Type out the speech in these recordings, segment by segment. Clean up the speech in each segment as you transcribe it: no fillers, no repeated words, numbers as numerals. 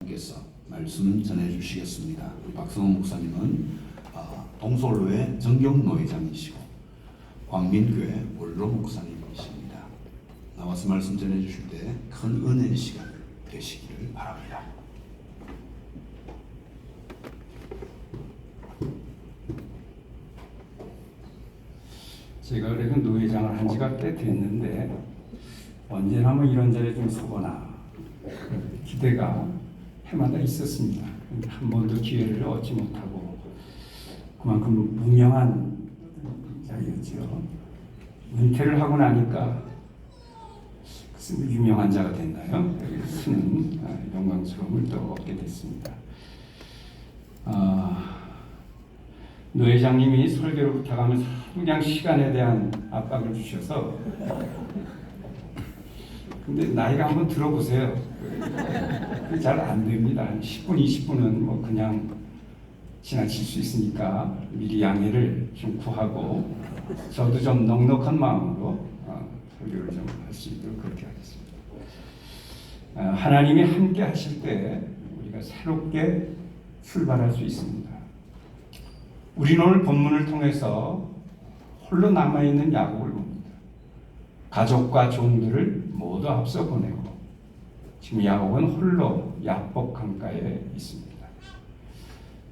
목사님께서 말씀 전해주시겠습니다. 박성호 목사님은 동솔로의 정경노회장이시고 광민교회 원로 목사님이십니다. 나와서 말씀 전해주실 때 큰 은혜의 시간 되시기를 바랍니다. 제가 그래도 노회장을 한 지가 꽤 됐는데 언제나 뭐 이런 자리에 좀 서거나 기대가 해마다 있었습니다. 한 번도 기회를 얻지 못하고 그만큼 무명한 자리였죠. 은퇴를 하고 나니까 유명한 자가 됐나요? 쓰는 영광스러움을 또 얻게 됐습니다. 노 회장님이 설교를 부탁하면서 그냥 시간에 대한 압박을 주셔서 근데 나이가 한번 들어보세요. 잘 안 됩니다. 10분, 20분은 뭐 그냥 지나칠 수 있으니까 미리 양해를 좀 구하고 저도 좀 넉넉한 마음으로 설교를 좀 할 수 있도록 그렇게 하겠습니다. 하나님이 함께 하실 때 우리가 새롭게 출발할 수 있습니다. 우리는 오늘 본문을 통해서 홀로 남아있는 야곱을 봅니다. 가족과 종들을 모두 앞서 보내고 지금 야곱은 홀로 야복 강가에 있습니다.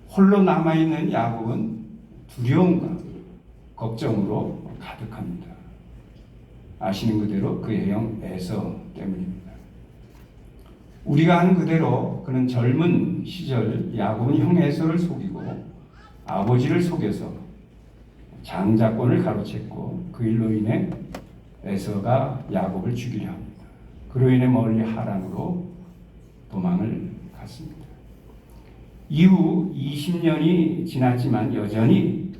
홀로 남아있는 야곱은 두려움과 걱정으로 가득합니다. 아시는 그대로 그의 형 에서 때문입니다. 우리가 아는 그대로 그는 젊은 시절 야곱은 형 에서를 속이고 아버지를 속여서 장자권을 가로챘고 그 일로 인해 에서가 야곱을 죽이려 합니다. 그로 인해 멀리 하란으로 도망을 갔습니다. 이후 20년이 지났지만 여전히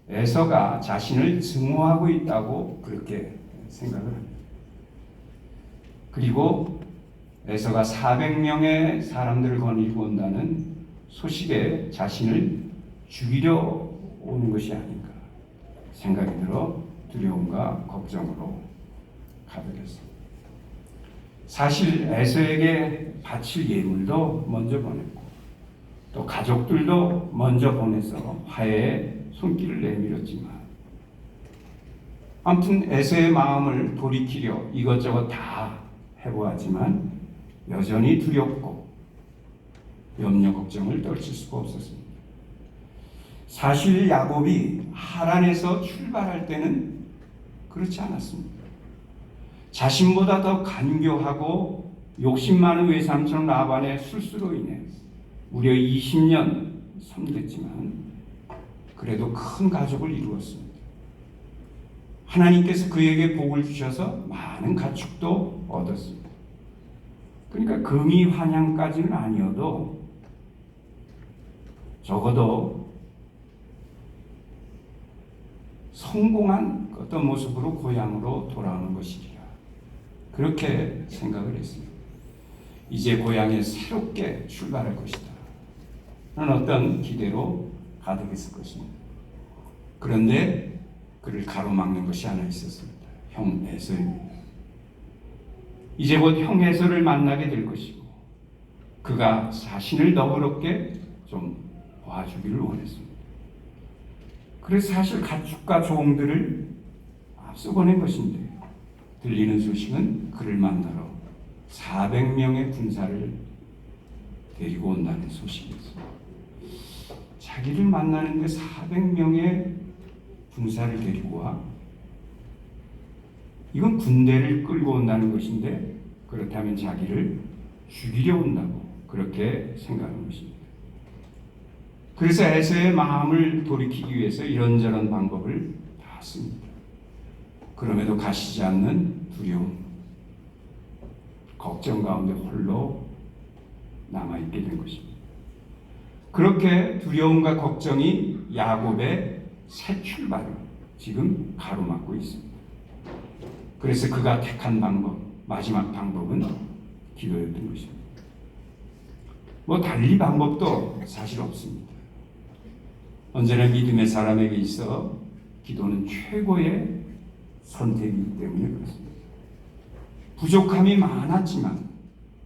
에서가 자신을 증오하고 있다고 그렇게 생각을 합니다. 그리고 에서가 400명의 사람들을 거느리고 온다는 소식에 자신을 죽이려 오는 것이 아닌가 생각이 들어 두려움과 걱정으로 가득했습니다. 사실 에서에게 바칠 예물도 먼저 보냈고 또 가족들도 먼저 보내서 화해의 손길을 내밀었지만 아무튼 에서의 마음을 돌이키려 이것저것 다 해보았지만 여전히 두렵고 염려 걱정을 떨칠 수가 없었습니다. 사실 야곱이 하란에서 출발할 때는 그렇지 않았습니다. 자신보다 더 간교하고 욕심 많은 외삼촌 라반의 술수로 인해 무려 20년 섬겼지만 그래도 큰 가족을 이루었습니다. 하나님께서 그에게 복을 주셔서 많은 가축도 얻었습니다. 그러니까 금이 환향까지는 아니어도 적어도 성공한 어떤 모습으로 고향으로 돌아오는 것이리라 그렇게 생각을 했습니다. 이제 고향에 새롭게 출발할 것이다 라는 어떤 기대로 가득했을 것입니다. 그런데 그를 가로막는 것이 하나 있었습니다. 형 에서입니다. 이제 곧 형 에서를 만나게 될 것이고 그가 자신을 너그럽게 좀 봐주기를 원했습니다. 그래서 사실 가축과 종들을 앞서 보낸 것인데 들리는 소식은 그를 만나러 400명의 군사를 데리고 온다는 소식이었습니다. 자기를 만나는데 400명의 군사를 데리고 와? 이건 군대를 끌고 온다는 것인데 그렇다면 자기를 죽이려 온다고 그렇게 생각하는 것입니다. 그래서 에서의 마음을 돌이키기 위해서 이런저런 방법을 다 씁니다. 그럼에도 가시지 않는 두려움, 걱정 가운데 홀로 남아있게 된 것입니다. 그렇게 두려움과 걱정이 야곱의 새 출발을 지금 가로막고 있습니다. 그래서 그가 택한 방법, 마지막 방법은 기도였던 것입니다. 뭐 달리 방법도 사실 없습니다. 언제나 믿음의 사람에게 있어 기도는 최고의 선택이기 때문에 그렇습니다. 부족함이 많았지만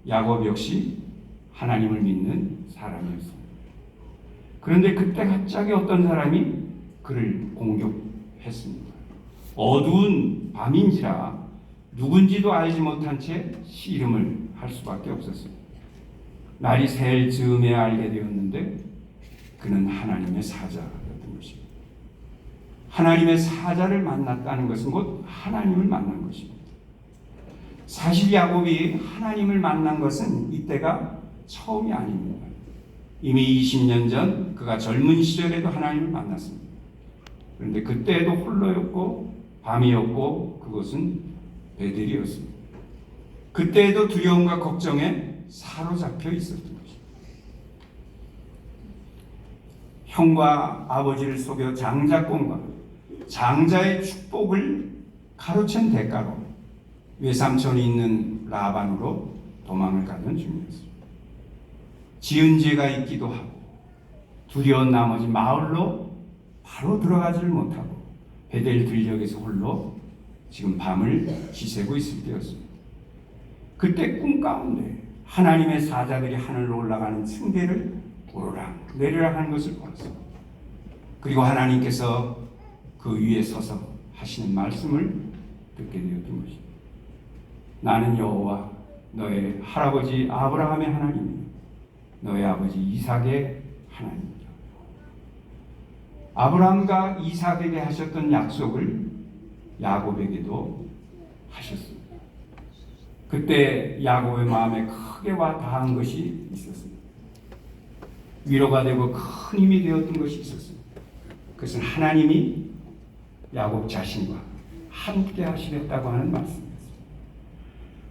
야곱 역시 하나님을 믿는 사람이었습니다. 그런데 그때 갑자기 어떤 사람이 그를 공격했습니다. 어두운 밤인지라 누군지도 알지 못한 채 씨름을 할 수밖에 없었습니다. 날이 셀 즈음에 알게 되었는데 그는 하나님의 사자였던 것입니다. 하나님의 사자를 만났다는 것은 곧 하나님을 만난 것입니다. 사실 야곱이 하나님을 만난 것은 이때가 처음이 아닙니다. 이미 20년 전 그가 젊은 시절에도 하나님을 만났습니다. 그런데 그때에도 홀로였고 밤이었고 그것은 베델이었습니다. 그때에도 두려움과 걱정에 사로잡혀 있었던 것입니다. 형과 아버지를 속여 장자권과 장자의 축복을 가로챈 대가로 외삼촌이 있는 라반으로 도망을 가던 중이었습니다. 지은 죄가 있기도 하고 두려운 나머지 마을로 바로 들어가지를 못하고 베델 들녘에서 홀로 지금 밤을 지새고 있을 때였습니다. 그때 꿈 가운데 하나님의 사자들이 하늘로 올라가는 층계를 오르락 내리락 하는 것을 보았습니다. 그리고 하나님께서 그 위에 서서 하시는 말씀을 듣게 되었던 것입니다. 나는 여호와 너의 할아버지 아브라함의 하나님이요 너의 아버지 이삭의 하나님이다. 아브라함과 이삭에게 하셨던 약속을 야곱에게도 하셨습니다. 그때 야곱의 마음에 크게 와 닿은 것이 있었습니다. 위로가 되고 큰 힘이 되었던 것이 있었습니다. 그것은 하나님이 야곱 자신과 함께 하시겠다고 하는 말씀이었습니다.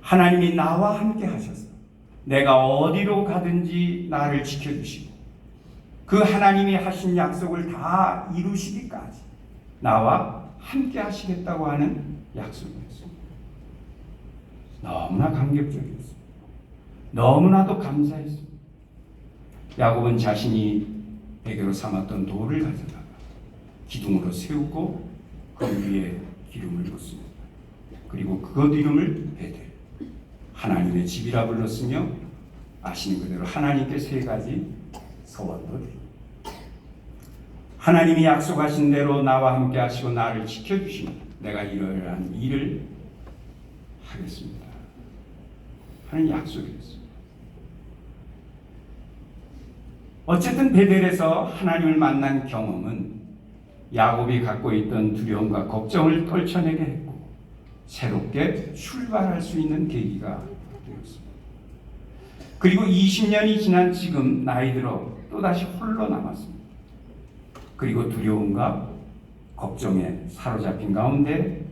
하나님이 나와 함께 하셔서 내가 어디로 가든지 나를 지켜주시고 그 하나님이 하신 약속을 다 이루시기까지 나와 함께 하시겠다고 하는 약속이었습니다. 너무나 감격적이었습니다. 너무나도 감사했습니다. 야곱은 자신이 베개로 삼았던 돌을 가져다가 기둥으로 세우고 그 위에 기름을 붓습니다. 그리고 그것 이름을 베델, 하나님의 집이라 불렀으며 아시는 그대로 하나님께 세 가지 서원도 드립니다. 하나님이 약속하신 대로 나와 함께 하시고 나를 지켜주시면 내가 이러한 일을 하겠습니다 하는 약속이었습니다. 어쨌든 베델에서 하나님을 만난 경험은 야곱이 갖고 있던 두려움과 걱정을 떨쳐내게 했고 새롭게 출발할 수 있는 계기가 되었습니다. 그리고 20년이 지난 지금 나이 들어 또다시 홀로 남았습니다. 그리고 두려움과 걱정에 사로잡힌 가운데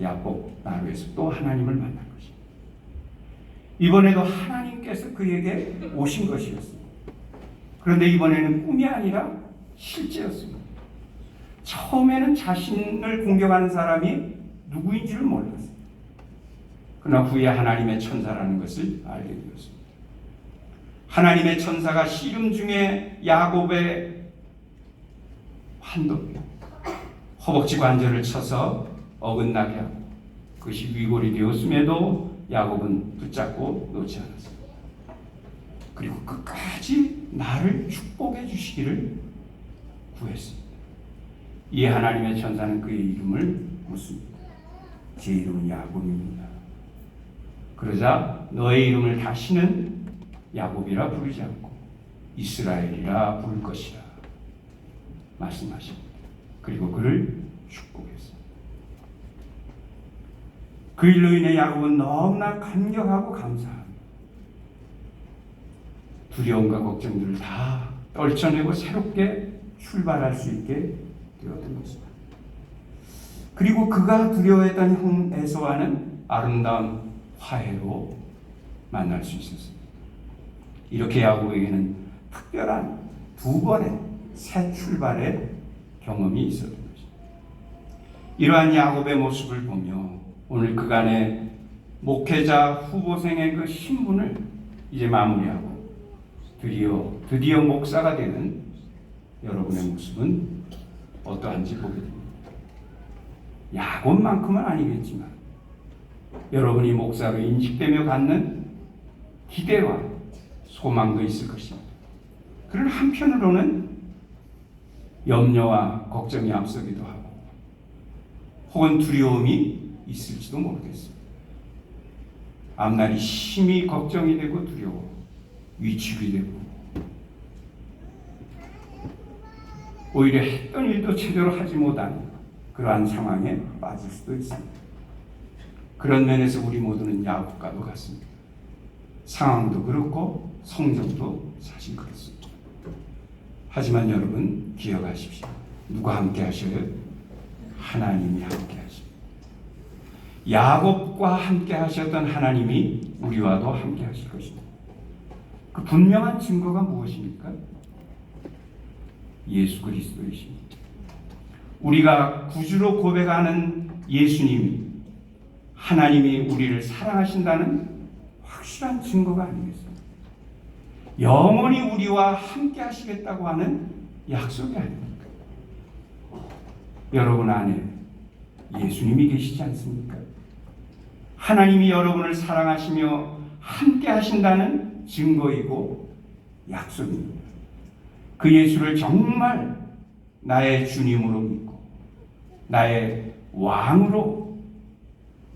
야곱 나루에서 또 하나님을 만난 것입니다. 이번에도 하나님께서 그에게 오신 것이었습니다. 그런데 이번에는 꿈이 아니라 실제였습니다. 처음에는 자신을 공격하는 사람이 누구인지를 몰랐어요. 그러나 후에 하나님의 천사라는 것을 알게 되었습니다. 하나님의 천사가 씨름 중에 야곱의 환도, 허벅지 관절을 쳐서 어긋나게 하고 그것이 위골이 되었음에도 야곱은 붙잡고 놓지 않았습니다. 그리고 끝까지 나를 축복해 주시기를 구했습니다. 이 하나님의 천사는 그의 이름을 묻습니다. 제 이름은 야곱입니다. 그러자 너의 이름을 다시는 야곱이라 부르지 않고 이스라엘이라 부를 것이라 말씀하십니다. 그리고 그를 축복했습니다. 그 일로 인해 야곱은 너무나 감격하고 감사합니다. 두려움과 걱정들을 다 떨쳐내고 새롭게 출발할 수 있게 되었던 것입니다. 그리고 그가 두려워했던 형 에서와는 아름다운 화해로 만날 수 있었습니다. 이렇게 야곱에게는 특별한 두 번의 새 출발의 경험이 있었던 것입니다. 이러한 야곱의 모습을 보며 오늘 그간의 목회자 후보생의 그 신분을 이제 마무리하고 드디어 목사가 되는 여러분의 모습은 어떠한지 보게 됩니다. 야곱만큼은 아니겠지만 여러분이 목사로 인식되며 갖는 기대와 소망도 있을 것입니다. 그러나 한편으로는 염려와 걱정이 앞서기도 하고 혹은 두려움이 있을지도 모르겠습니다. 앞날이 심히 걱정이 되고 두려워 위축이 되고 오히려 했던 일도 제대로 하지 못한 그러한 상황에 빠질 수도 있습니다. 그런 면에서 우리 모두는 야곱과도 같습니다. 상황도 그렇고 성정도 사실 그렇습니다. 하지만 여러분 기억하십시오. 누가 함께 하셔요? 하나님이 함께 하십니다. 야곱과 함께 하셨던 하나님이 우리와도 함께 하실 것입니다. 그 분명한 증거가 무엇입니까? 예수 그리스도이십니다. 우리가 구주로 고백하는 예수님이 하나님이 우리를 사랑하신다는 확실한 증거가 아니겠습니까? 영원히 우리와 함께 하시겠다고 하는 약속이 아닙니까? 여러분 안에 예수님이 계시지 않습니까? 하나님이 여러분을 사랑하시며 함께 하신다는 증거이고 약속입니다. 그 예수를 정말 나의 주님으로 믿고 나의 왕으로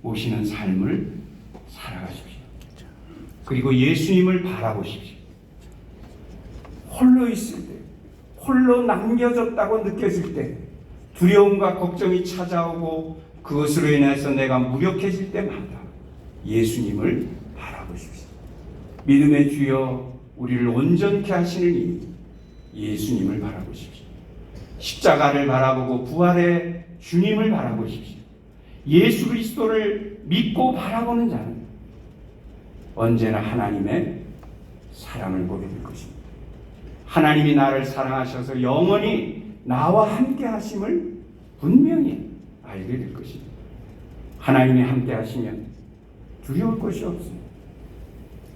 모시는 삶을 살아가십시오. 그리고 예수님을 바라보십시오. 홀로 있을 때, 홀로 남겨졌다고 느껴질 때, 두려움과 걱정이 찾아오고 그것으로 인해서 내가 무력해질 때마다 예수님을 바라보십시오. 믿음의 주여 우리를 온전케 하시는 이 예수님을 바라보십시오. 십자가를 바라보고 부활의 주님을 바라보십시오. 예수 그리스도를 믿고 바라보는 자는 언제나 하나님의 사랑을 보게 될 것입니다. 하나님이 나를 사랑하셔서 영원히 나와 함께 하심을 분명히 알게 될 것입니다. 하나님이 함께 하시면 두려울 것이 없습니다.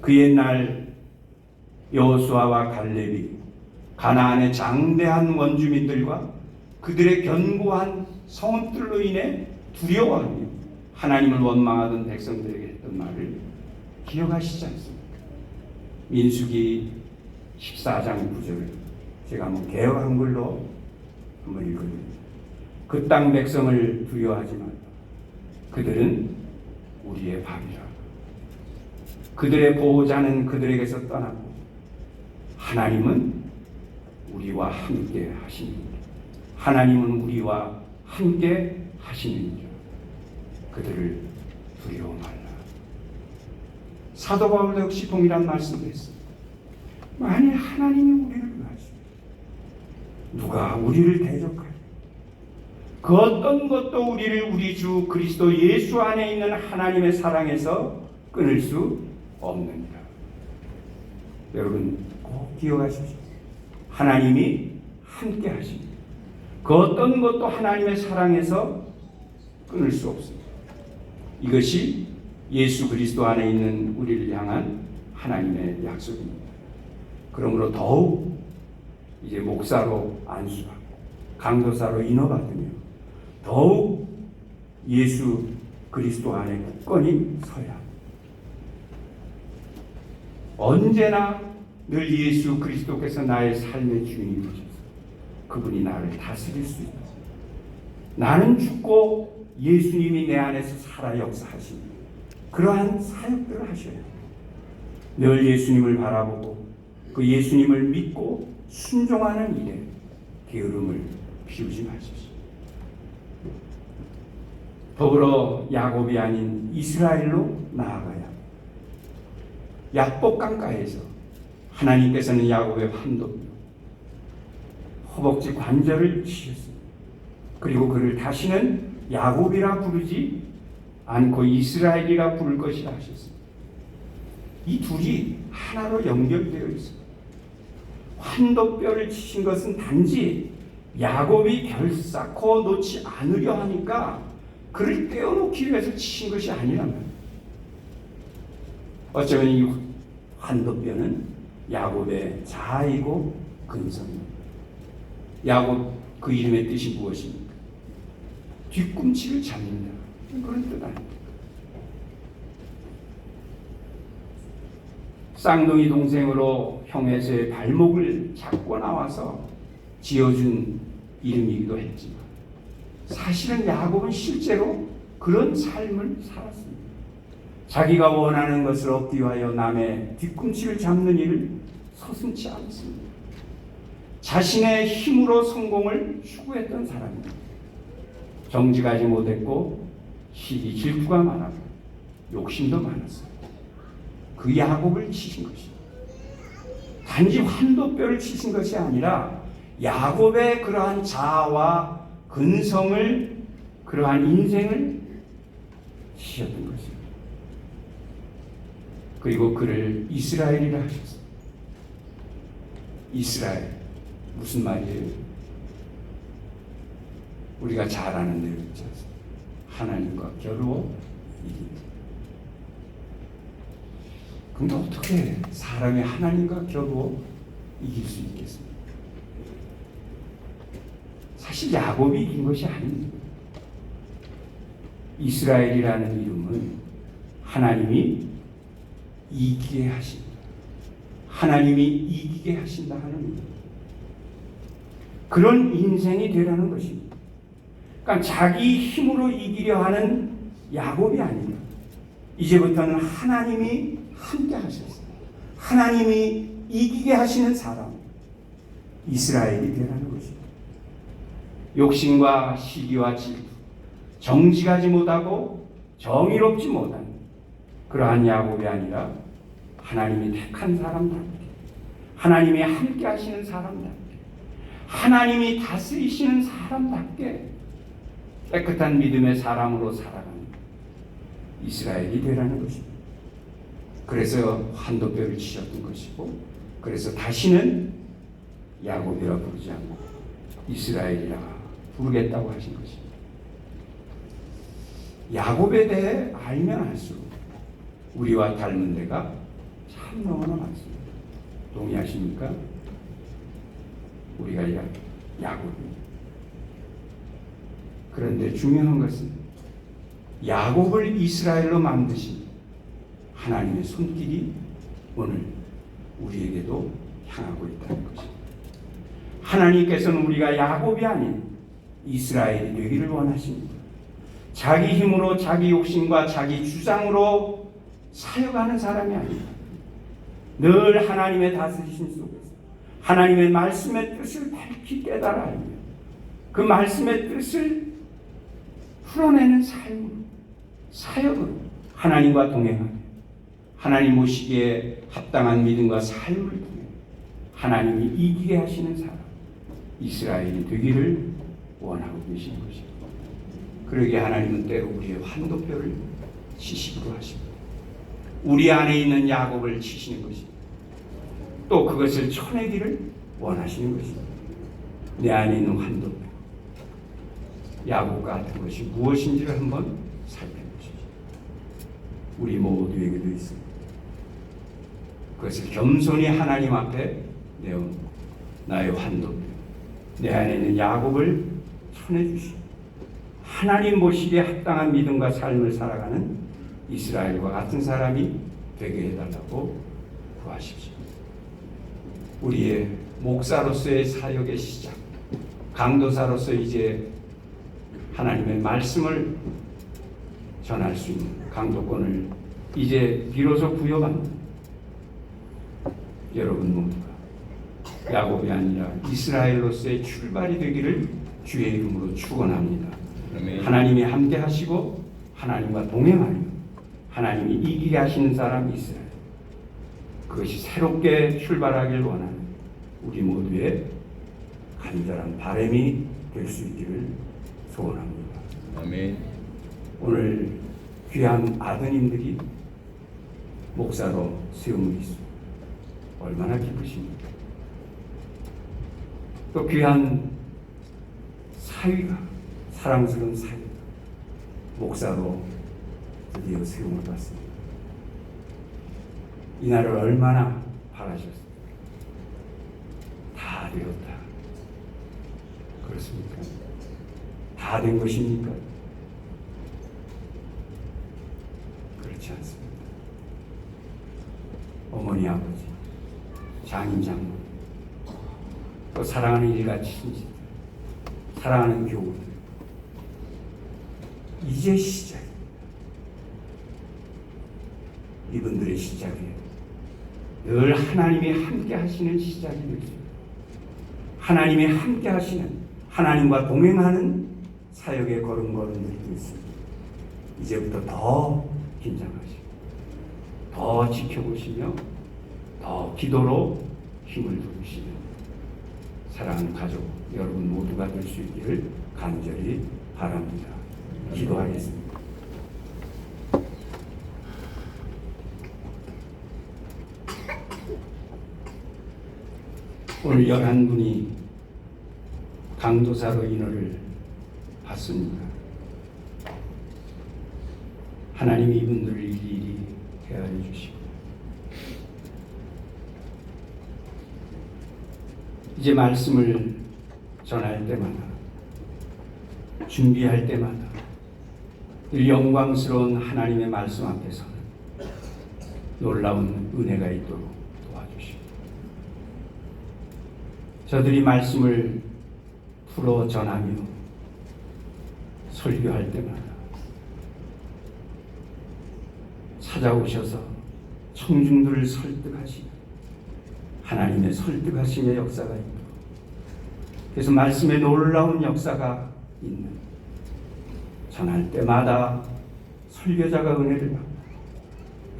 그 옛날 여호수아와 갈렙이 가나안의 장대한 원주민들과 그들의 견고한 성읍들로 인해 두려워하며 하나님을 원망하던 백성들에게 했던 말을 기억하시지 않습니까? 민수기 14장 9절을 제가 한번 개역 한글로 한번 읽어드립니다. 그 땅 백성을 두려워하지만 그들은 우리의 밥이라. 그들의 보호자는 그들에게서 떠났고 하나님은 우리와 함께 하시느니라. 하나님은 우리와 함께 하시느니라. 그들을 두려워 말라. 사도 바울도 역시 동일한 말씀을 했습니다. 만일 하나님이 우리를 위하시면 누가 우리를 대적하리? 그 어떤 것도 우리를 우리 주 그리스도 예수 안에 있는 하나님의 사랑에서 끊을 수 없느니라. 여러분 꼭 기억하십시오. 하나님이 함께 하십니다. 그 어떤 것도 하나님의 사랑에서 끊을 수 없습니다. 이것이 예수 그리스도 안에 있는 우리를 향한 하나님의 약속입니다. 그러므로 더욱 이제 목사로 안수받고 강도사로 인허받으며 더욱 예수 그리스도 안에 굳건히 서야 합니다. 언제나 늘 예수 그리스도께서 나의 삶의 주인이 되셔서 그분이 나를 다스릴 수 있다. 나는 죽고 예수님이 내 안에서 살아 역사하시니 그러한 사역들을 하셔야 합니다. 늘 예수님을 바라보고 그 예수님을 믿고 순종하는 일에 게으름을 피우지 마십시오. 더불어 야곱이 아닌 이스라엘로 나아가야 야복 강가에서 하나님께서는 야곱의 환도뼈 허벅지 관절을 치셨습니다. 그리고 그를 다시는 야곱이라 부르지 않고 이스라엘이라 부를 것이라 하셨습니다. 이 둘이 하나로 연결되어 있습니다. 환도뼈를 치신 것은 단지 야곱이 결사코 놓지 않으려 하니까 그를 떼어놓기 위해서 치신 것이 아니라면 어쩌면 이 환도뼈는 야곱의 자아이고 근성입니다. 야곱 그 이름의 뜻이 무엇입니까? 뒤꿈치를 잡는다. 그런 뜻 아닙니까? 쌍둥이 동생으로 형 에서의 발목을 잡고 나와서 지어준 이름이기도 했지만 사실은 야곱은 실제로 그런 삶을 살았습니다. 자기가 원하는 것을 얻기 위하여 남의 뒤꿈치를 잡는 일을 서슴지 않습니다. 자신의 힘으로 성공을 추구했던 사람입니다. 정직하지 못했고 시기 질투가 많았고 욕심도 많았어요. 그 야곱을 치신 것입니다. 단지 환도뼈를 치신 것이 아니라 야곱의 그러한 자아와 근성을, 그러한 인생을 치셨던 것입니다. 그리고 그를 이스라엘이라 하셨습니다. 이스라엘 무슨 말이에요? 우리가 잘 아는 내용 있지 않습니까? 하나님과 겨루어 이긴다. 근데 어떻게 사람이 하나님과 겨루어 이길 수 있겠습니까? 사실 야곱이 이긴 것이 아닙니다. 이스라엘이라는 이름은 하나님이 이기게 하신다. 하나님이 이기게 하신다 하는 의미. 그런 인생이 되라는 것입니다. 그러니까 자기 힘으로 이기려 하는 야곱이 아니라 이제부터는 하나님이 함께 하셨어요. 하나님이 이기게 하시는 사람, 이스라엘이 되라는 것입니다. 욕심과 시기와 질투, 정직하지 못하고 정의롭지 못한 그러한 야곱이 아니라 하나님이 택한 사람답게, 하나님이 함께 하시는 사람답게, 하나님이 다스리시는 사람답게 깨끗한 믿음의 사람으로 살아가는 이스라엘이 되라는 것입니다. 그래서 환도뼈를 치셨던 것이고, 그래서 다시는 야곱이라 부르지 않고 이스라엘이라 부르겠다고 하신 것입니다. 야곱에 대해 알면 알수록 우리와 닮은 데가 참 너무나 많습니다. 동의하십니까? 우리가 야곱입니다. 그런데 중요한 것은 야곱을 이스라엘로 만드신 하나님의 손길이 오늘 우리에게도 향하고 있다는 것입니다. 하나님께서는 우리가 야곱이 아닌 이스라엘이 되기를 원하십니다. 자기 힘으로, 자기 욕심과 자기 주장으로 사역하는 사람이 아닙니다. 늘 하나님의 다스리심 속에서 하나님의 말씀의 뜻을 밝히 깨달아 알며 그 말씀의 뜻을 풀어내는 삶으로, 사역으로 하나님과 동행하며 하나님 모시기에 합당한 믿음과 삶을 통해 하나님이 이기게 하시는 사람, 이스라엘이 되기를 원하고 계시는 것입니다. 그러기에 하나님은 때로 우리의 환도뼈를 치시기도 하십니다. 우리 안에 있는 야곱을 치시는 것입니다. 또 그것을 쳐내기를 원하시는 것입니다. 내 안에 있는 환도뼈, 야곱 같은 것이 무엇인지를 한번 살펴보십시오. 우리 모두에게도 있습니다. 그것을 겸손히 하나님 앞에 내어놓고 나의 환도뼈, 내 안에 있는 야곱을 쳐내주시고 하나님 보시기에 합당한 믿음과 삶을 살아가는 이스라엘과 같은 사람이 되게 해달라고 구하십시오. 우리의 목사로서의 사역의 시작, 강도사로서 이제 하나님의 말씀을 전할 수 있는 강도권을 이제 비로소 부여받는 여러분 모두가 야곱이 아니라 이스라엘로서의 출발이 되기를 주의 이름으로 축원합니다. 하나님이 함께 하시고 하나님과 동행하며 하나님이 이기게 하시는 사람 이스라엘, 그것이 새롭게 출발하길 원하는 우리 모두의 간절한 바람이 될 수 있기를 소원합니다. 아멘. 오늘 귀한 아드님들이 목사로 세움을 있습니다. 얼마나 기쁘십니까? 또 귀한 사위가, 사랑스러운 사위가 목사로 드디어 세움을 받습니다. 이날을 얼마나 바라셨습니까? 다 되었다. 그렇습니까? 다 된 것입니까? 그렇지 않습니다. 어머니 어머니 아버지, 장인 장모, 또 사랑하는 일가치 친지들, 사랑하는 교우들, 이제 시작. 이분들의 시작이 늘 하나님이 함께 하시는 시작이 될 수 있습니다. 하나님이 함께 하시는, 하나님과 동행하는 사역의 걸음걸음들이 있습니다. 이제부터 더 긴장하시고, 더 지켜보시며, 더 기도로 힘을 두시며, 사랑하는 가족 여러분 모두가 될 수 있기를 간절히 바랍니다. 기도하겠습니다. 오늘 11분이 강도사로 인허를 받습니다. 하나님이 이분들을 일일이 헤아려 주시고, 이제 말씀을 전할 때마다, 준비할 때마다 늘 영광스러운 하나님의 말씀 앞에서는 놀라운 은혜가 있도록 도와주시고, 저들이 말씀을 풀어 전하며 설교할 때마다 찾아오셔서 청중들을 설득하시고 하나님의 설득하심의 역사가 있고, 그래서 말씀의 놀라운 역사가 있는, 전할 때마다 설교자가 은혜를 받고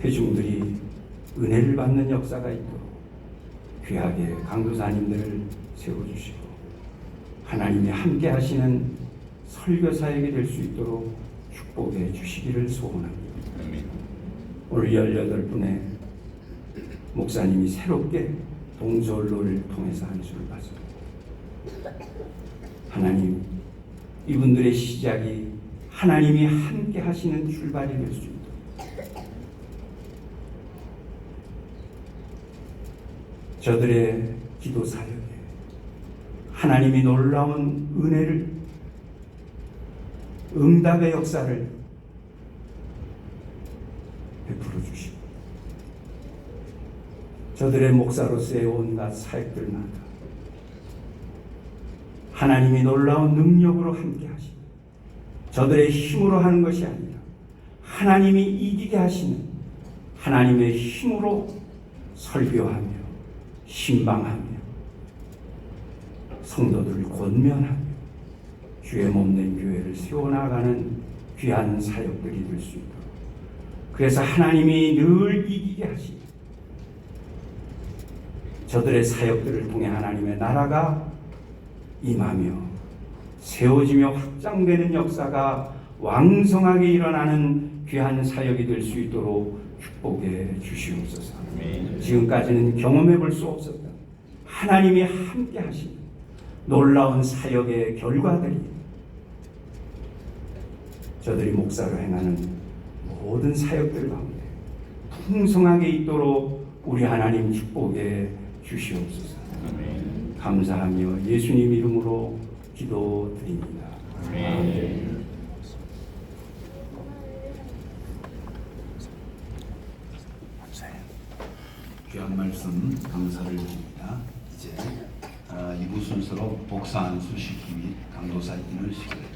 회중들이 은혜를 받는 역사가 있도록 귀하게 강도사님들을 세워주시고 하나님이 함께 하시는 설교사에게 될 수 있도록 축복해 주시기를 소원합니다. 오늘 18분의 목사님이 새롭게 동서올로를 통해서 안수를 받습니다. 하나님, 이분들의 시작이 하나님이 함께 하시는 출발이 될 수 있도록 저들의 기도 사역에 하나님이 놀라운 은혜를, 응답의 역사를 베풀어 주시고, 저들의 목사로서의 온갖 사역들마다 하나님이 놀라운 능력으로 함께 하시고, 저들의 힘으로 하는 것이 아니라 하나님이 이기게 하시는 하나님의 힘으로 설교하며 신방하며 성도들을 권면하며 주의 몸된 교회를 세워나가는 귀한 사역들이 될 수 있도록, 그래서 하나님이 늘 이기게 하시고 저들의 사역들을 통해 하나님의 나라가 임하며 세워지며 확장되는 역사가 왕성하게 일어나는 귀한 사역이 될 수 있도록 축복해 주시옵소서. 지금까지는 경험해 볼 수 없었던 하나님이 함께 하시는 놀라운 사역의 결과들이 저들이 목사로 행하는 모든 사역들 가운데 풍성하게 있도록 우리 하나님 축복해 주시옵소서. 감사하며 예수님 이름으로 기도드립니다. 아멘. 귀한 말씀 감사를 드립니다. 이제 2부 순서로 복사 안수 시기 및 강도사 인을 시키겠습니다.